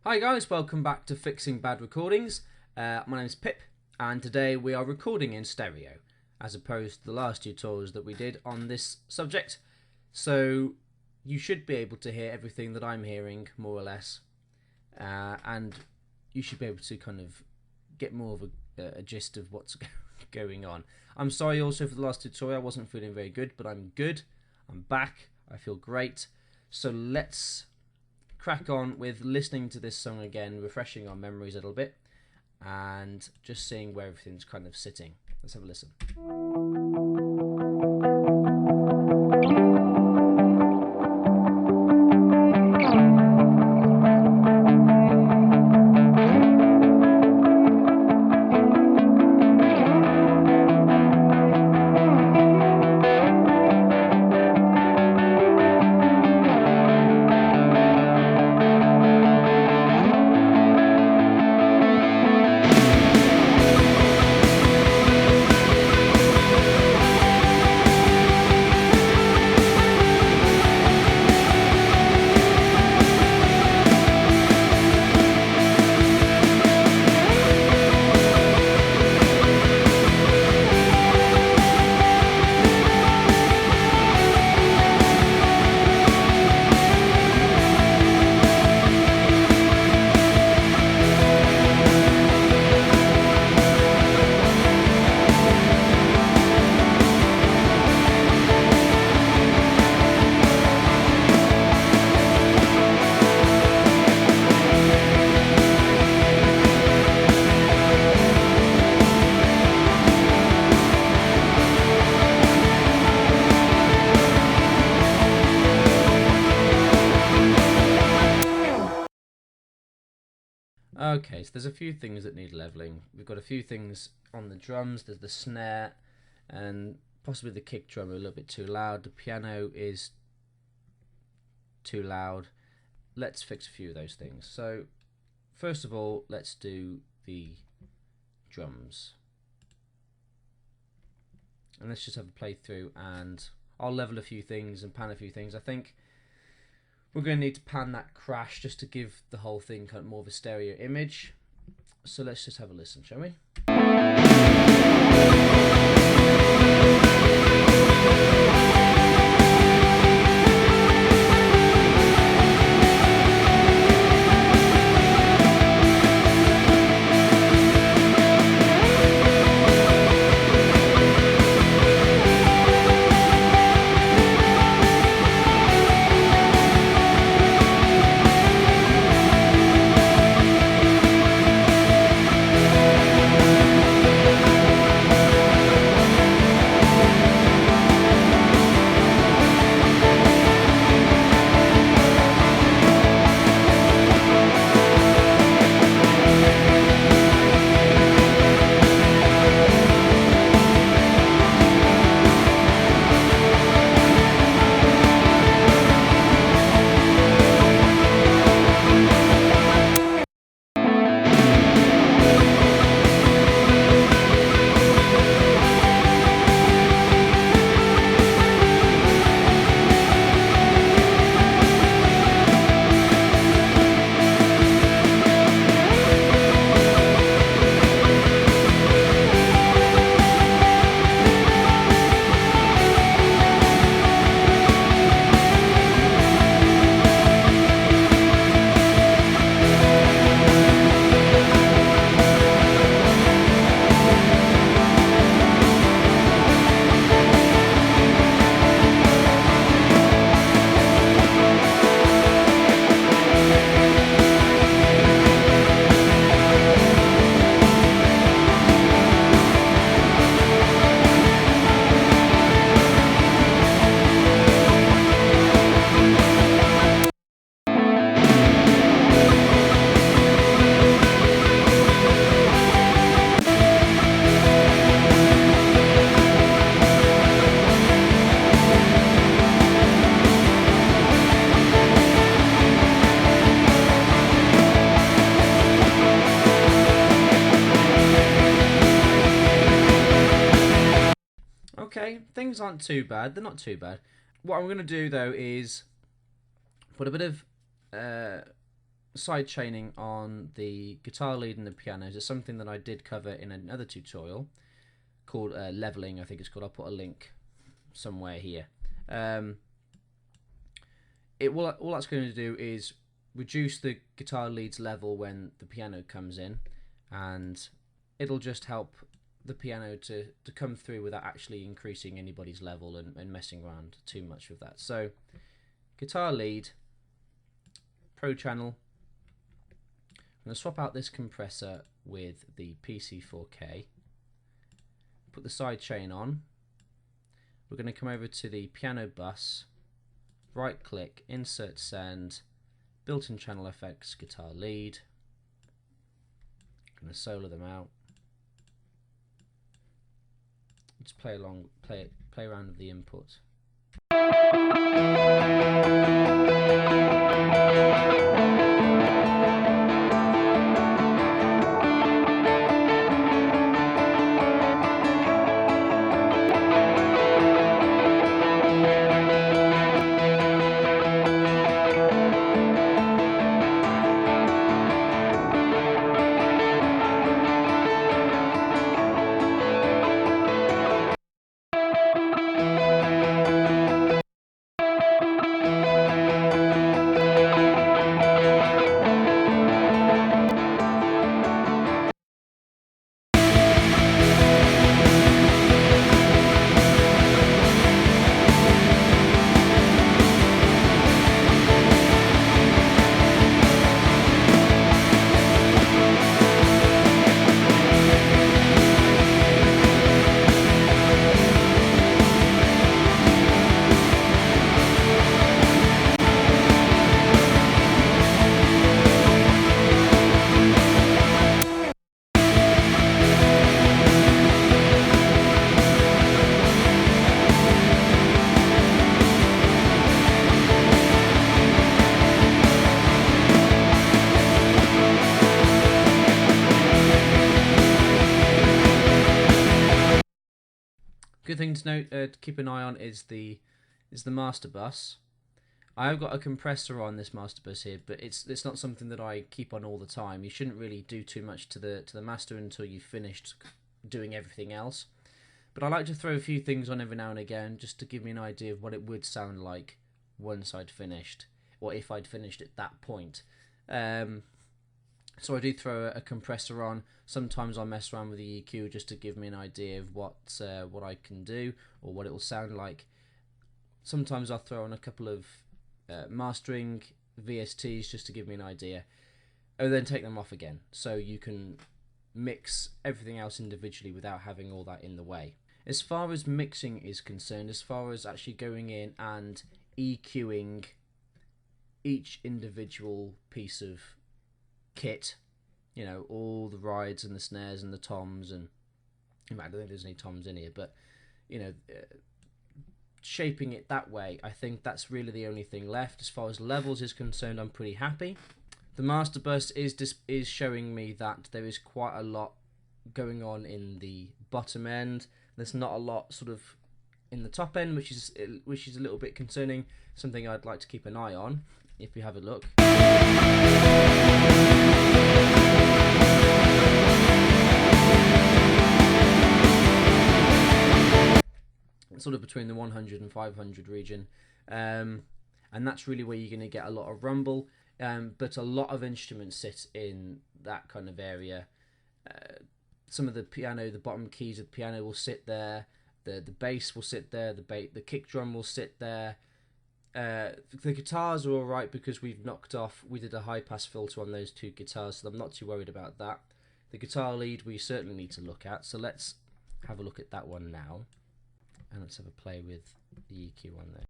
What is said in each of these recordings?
Hi guys, welcome back to Fixing Bad Recordings. My name is Pip, and today we are recording in stereo, as opposed to the last tutorials that we did on this subject. So you should be able to hear everything that I'm hearing, more or less, and you should be able to kind of get more of a gist of what's going on. I'm sorry also for the last tutorial, I wasn't feeling very good, but I'm good, I'm back, I feel great. So let's crack on with listening to this song again, refreshing our memories a little bit, and just seeing where everything's kind of sitting. Let's have a listen. Okay, so there's a few things that need leveling. We've got a few things on the drums. There's the snare and possibly the kick drum are a little bit too loud. The piano is too loud. Let's fix a few of those things. So first of all, let's do the drums. And let's just have a playthrough, and I'll level a few things and pan a few things. I think we're going to need to pan that crash just to give the whole thing kind of more of a stereo image. So let's just have a listen, shall we? Okay, things aren't too bad. They're not too bad. What I'm going to do though is put a bit of side chaining on the guitar lead and the pianos is something that I did cover in another tutorial called leveling, I think it's called. I'll put a link somewhere here. All that's going to do is reduce the guitar lead's level when the piano comes in, and it'll just help the piano to come through without actually increasing anybody's level and messing around too much with that. So guitar lead, Pro Channel. I'm going to swap out this compressor with the PC4K, put the side chain on. We're going to come over to the piano bus, right click, insert send, built-in channel effects, guitar lead. I'm going to solo them out. Just play around with the input. Good thing to note, to keep an eye on is the master bus. I have got a compressor on this master bus here, but it's not something that I keep on all the time. You shouldn't really do too much to the master until you've finished doing everything else. But I like to throw a few things on every now and again just to give me an idea of what it would sound like once I'd finished, or if I'd finished at that point. So I do throw a compressor on. Sometimes I'll mess around with the EQ just to give me an idea of what I can do or what it will sound like. Sometimes I'll throw on a couple of mastering VSTs just to give me an idea, and then take them off again, so you can mix everything else individually without having all that in the way. As far as mixing is concerned, as far as actually going in and EQing each individual piece of kit, you know, all the rides and the snares and the toms, and I don't think there's any toms in here, but you know, shaping it that way, I think that's really the only thing left. As far as levels is concerned, I'm pretty happy. The master bus is showing me that there is quite a lot going on in the bottom end. There's not a lot sort of in the top end, which is a little bit concerning. Something I'd like to keep an eye on. If we have a look. Sort of between the 100 and 500 region, and that's really where you're going to get a lot of rumble, but a lot of instruments sit in that kind of area. Some of the piano, the bottom keys of the piano will sit there, the bass will sit there, the kick drum will sit there. The guitars are alright because we did a high pass filter on those two guitars, so I'm not too worried about that. The guitar lead we certainly need to look at, so let's have a look at that one now. And let's have a play with the EQ on there.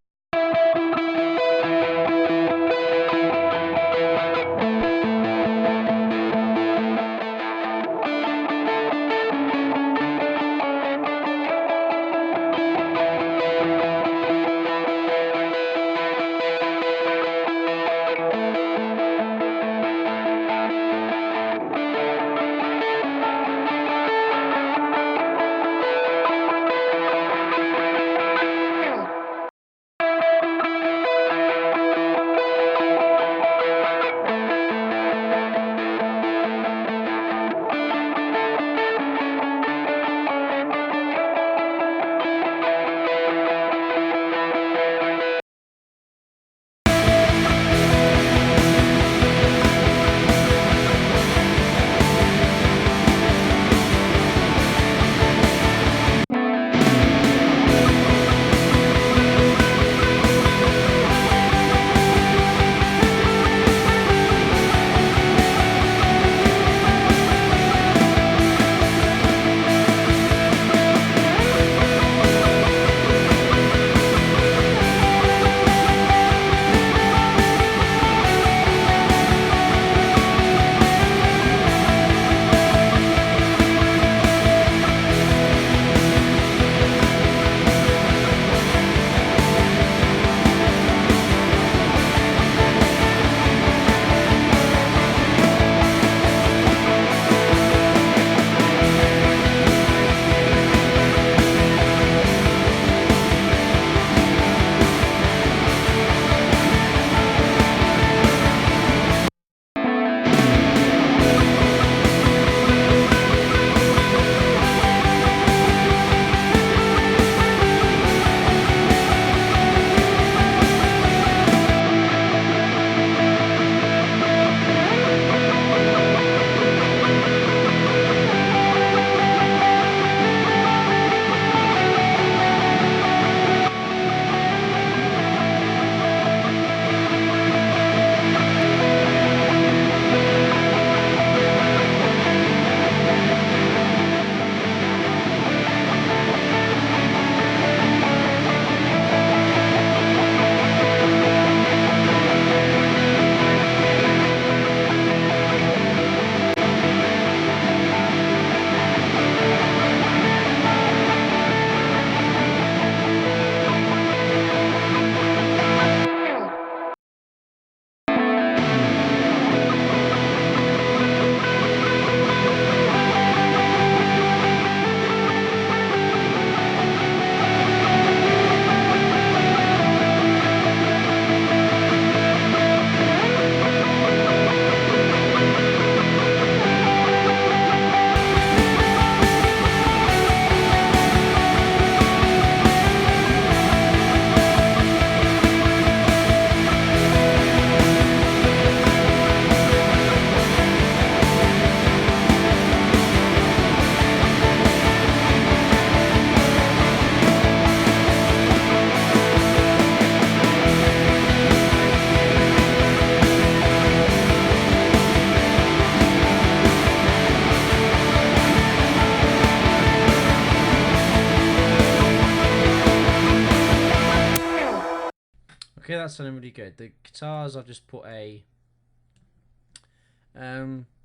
that's sounding really good. The guitars, I've just put a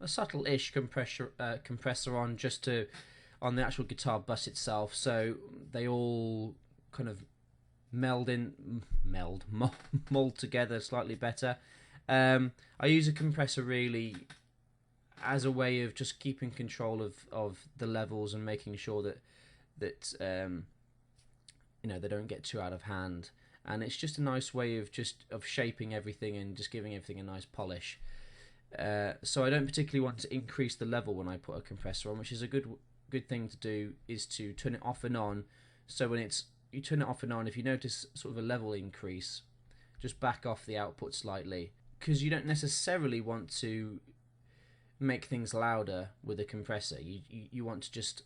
subtle-ish compressor on, just to on the actual guitar bus itself, so they all kind of mold together slightly better. I use a compressor really as a way of just keeping control of the levels and making sure that they don't get too out of hand, and it's just a nice way of shaping everything and just giving everything a nice polish. So I don't particularly want to increase the level when I put a compressor on, which is a good thing to do, is to turn it off and on. So when you turn it off and on, if you notice sort of a level increase, just back off the output slightly, because you don't necessarily want to make things louder with a compressor. You want to just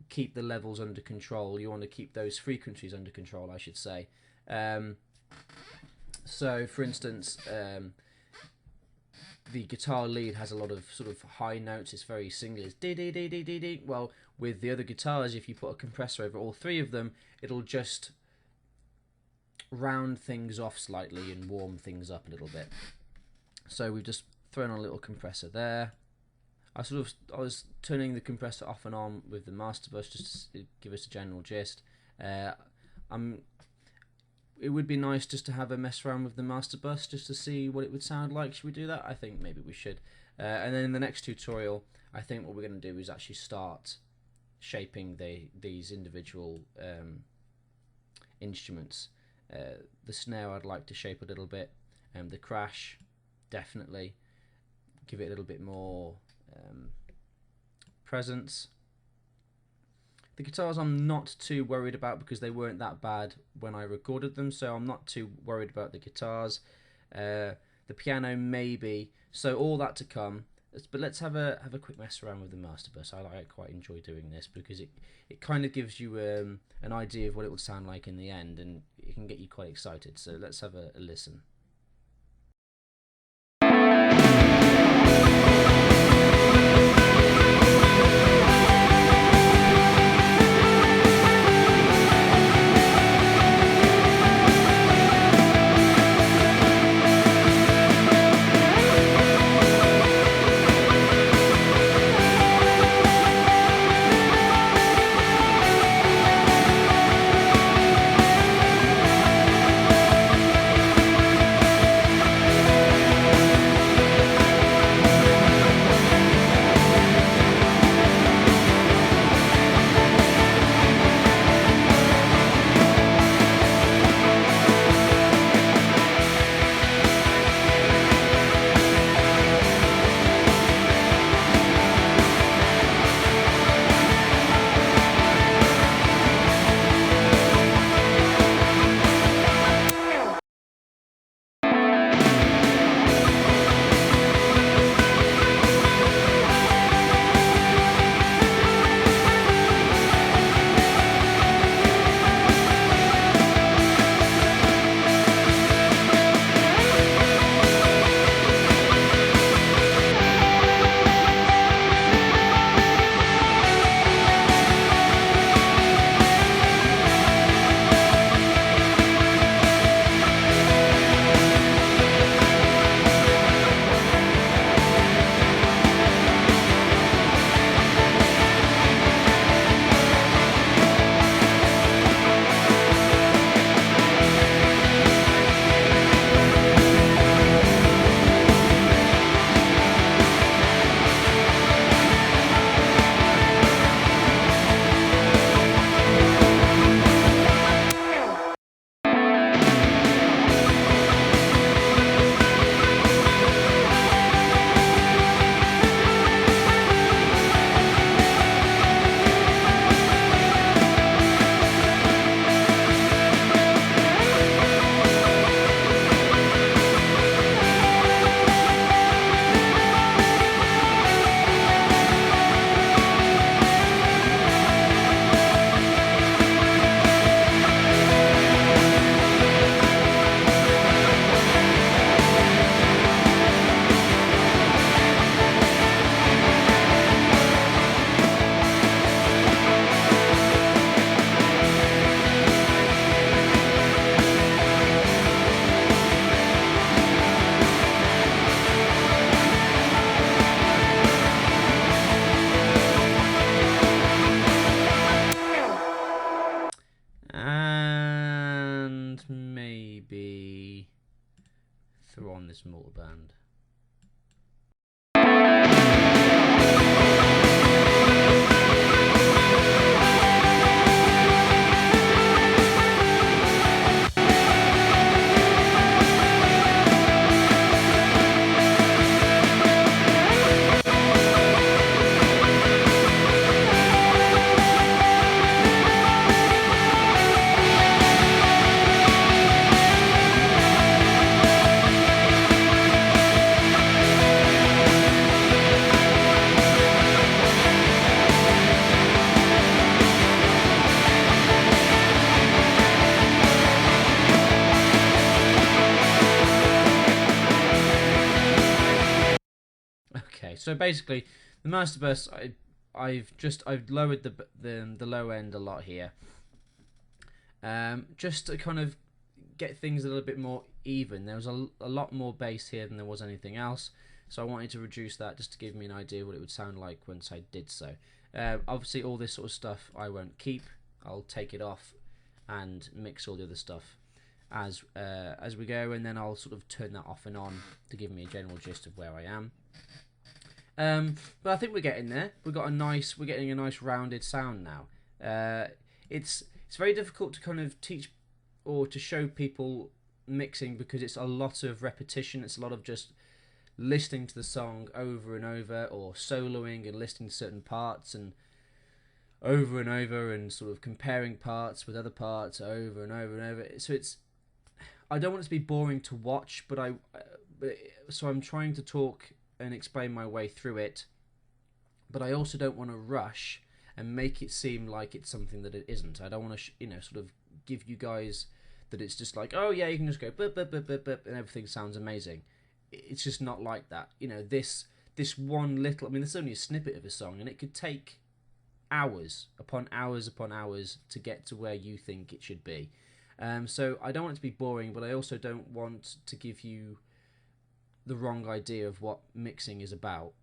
keep the levels under control. You want to keep those frequencies under control, I should say. So for instance, the guitar lead has a lot of sort of high notes. It's very singular. It's dee dee dee dee dee dee. Well, with the other guitars, if you put a compressor over all three of them, it'll just round things off slightly and warm things up a little bit. So we've just thrown on a little compressor there. I was turning the compressor off and on with the master bus just to give us a general gist. It would be nice just to have a mess around with the master bus just to see what it would sound like. Should we do that? I think maybe we should. And then in the next tutorial, I think what we're going to do is actually start shaping these individual instruments. The snare I'd like to shape a little bit, the crash definitely, give it a little bit more presence. The guitars I'm not too worried about because they weren't that bad when I recorded them, so I'm not too worried about the guitars. The piano maybe, so all that to come. But let's have a quick mess around with the master bus. I quite enjoy doing this because it kind of gives you an idea of what it would sound like in the end, and it can get you quite excited. So let's have a listen. multiband. Okay, so basically, the master bus, I've lowered the low end a lot here, just to kind of get things a little bit more even. There was a lot more bass here than there was anything else, so I wanted to reduce that just to give me an idea what it would sound like once I did so. Obviously, all this sort of stuff I won't keep. I'll take it off and mix all the other stuff as we go, and then I'll sort of turn that off and on to give me a general gist of where I am. But I think we're getting there. We're getting a nice rounded sound now. It's very difficult to kind of teach or to show people mixing because it's a lot of repetition. It's a lot of just listening to the song over and over, or soloing and listening to certain parts and over and sort of comparing parts with other parts over and over and over. So I don't want it to be boring to watch, so I'm trying to talk and explain my way through it, but I also don't want to rush and make it seem like it's something that it isn't. I don't want to sort of give you guys that it's just like, oh yeah, you can just go bup, bup, bup, bup, bup, and everything sounds amazing. It's just not like that. This one little, this is only a snippet of a song, and it could take hours upon hours upon hours to get to where you think it should be. So I don't want it to be boring, but I also don't want to give you the wrong idea of what mixing is about.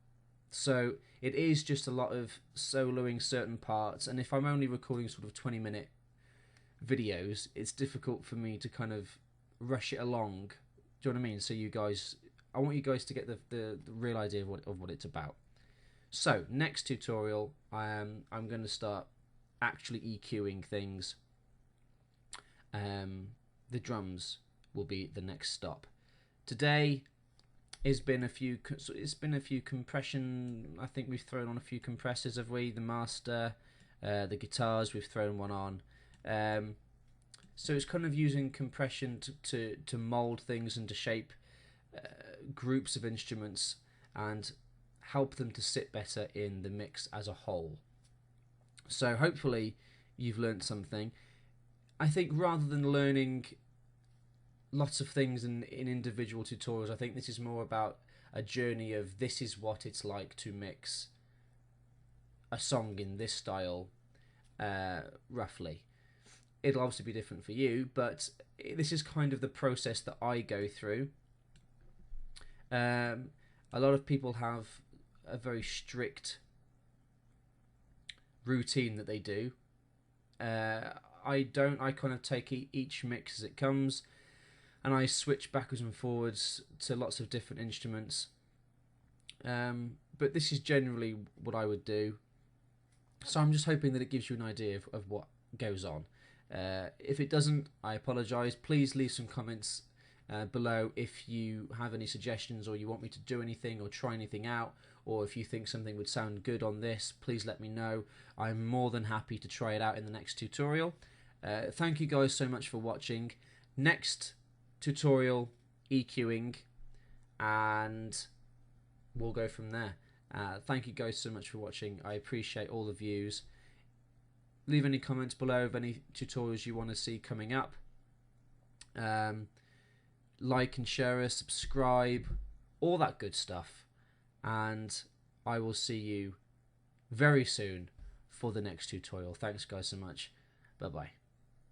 So it is just a lot of soloing certain parts, and if I'm only recording sort of 20-minute videos, it's difficult for me to kind of rush it along. Do you know what I mean? So I want you guys to get the real idea of what it's about. So next tutorial, I'm going to start actually EQing things. The drums will be the next stop. Today it's been a few compression. I think we've thrown on a few compressors, have we? The master, the guitars, we've thrown one on. So it's kind of using compression to mold things and to shape groups of instruments and help them to sit better in the mix as a whole. So hopefully you've learned something. I think rather than learning lots of things in individual tutorials, I think this is more about a journey of this is what it's like to mix a song in this style, roughly. It'll obviously be different for you, but this is kind of the process that I go through. A lot of people have a very strict routine that they do. I don't. I kind of take each mix as it comes, and I switch backwards and forwards to lots of different instruments. But this is generally what I would do. So I'm just hoping that it gives you an idea of what goes on. If it doesn't, I apologise. Please leave some comments below if you have any suggestions, or you want me to do anything or try anything out, or if you think something would sound good on this, please let me know. I'm more than happy to try it out in the next tutorial. Thank you guys so much for watching. Next tutorial, EQing, and we'll go from there. Thank you guys so much for watching. I appreciate all the views. Leave any comments below of any tutorials you want to see coming up. Like and share us, subscribe, all that good stuff. And I will see you very soon for the next tutorial. Thanks guys so much. Bye bye.